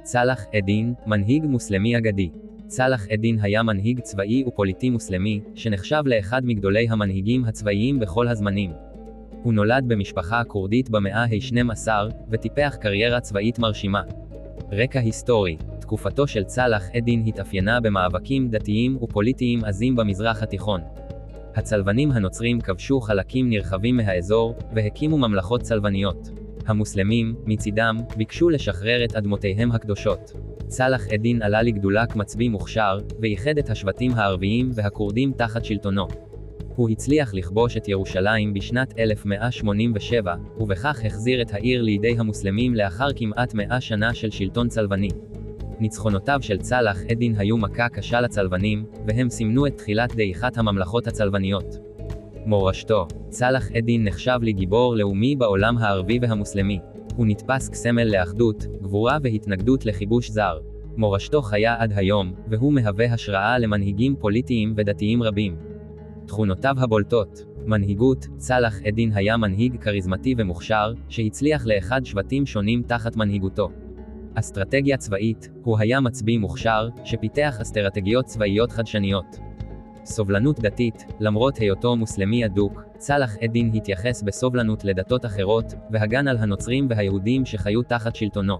צלאח א-דין, מנהיג מוסלמי אגדי. צלאח א-דין היה מנהיג צבאי ופוליטי מוסלמי, שנחשב לאחד מגדולי המנהיגים הצבאיים בכל הזמנים. הוא נולד במשפחה כורדית במאה ה-12, וטיפח קריירה צבאית מרשימה. רקע היסטורי. תקופתו של צלאח א-דין התאפיינה במאבקים דתיים ופוליטיים עזים במזרח התיכון. הצלבנים הנוצרים כבשו חלקים נרחבים מהאזור, והקימו ממלכות צלבניות. המוסלמים, מצידם, ביקשו לשחרר את אדמותיהם הקדושות. צלאח א-דין עלה לגדולה כמצביא מוכשר, ואיחד את השבטים הערביים והכורדים תחת שלטונו. הוא הצליח לכבוש את ירושלים בשנת 1187, ובכך החזיר את העיר לידי המוסלמים לאחר כמעט 100 שנה של שלטון צלבני. ניצחונותיו של צלאח א-דין היו מכה קשה לצלבנים, והם סימנו את תחילת דעיכת הממלכות הצלבניות. מורשתו. צלאח א-דין נחשב לגיבור לאומי בעולם הערבי והמוסלמי. הוא נתפס כסמל לאחדות, גבורה והתנגדות לכיבוש זר. מורשתו חיה עד היום, והוא מהווה השראה למנהיגים פוליטיים ודתיים רבים. תכונותיו הבולטות. מנהיגות. צלאח א-דין היה מנהיג כריזמטי ומוכשר, שהצליח לאחד שבטים שונים תחת מנהיגותו. אסטרטגיה צבאית. הוא היה מצביא מוכשר, שפיתח אסטרטגיות צבאיות חדשניות. סובלנות דתית. למרות היותו מוסלמי אדוק, צלאח א-דין התייחס בסובלנות לדתות אחרות, והגן על הנוצרים והיהודים שחיו תחת שלטונו.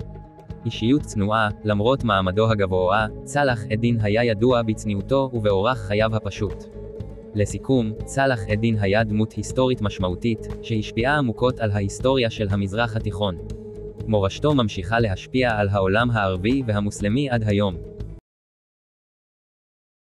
אישיות צנועה. למרות מעמדו הגבוה, צלאח א-דין היה ידוע בצניעותו ובאורח חייו הפשוט. לסיכום, צלאח א-דין היה דמות היסטורית משמעותית, שהשפיעה עמוקות על ההיסטוריה של המזרח התיכון. מורשתו ממשיכה להשפיע על העולם הערבי והמוסלמי עד היום.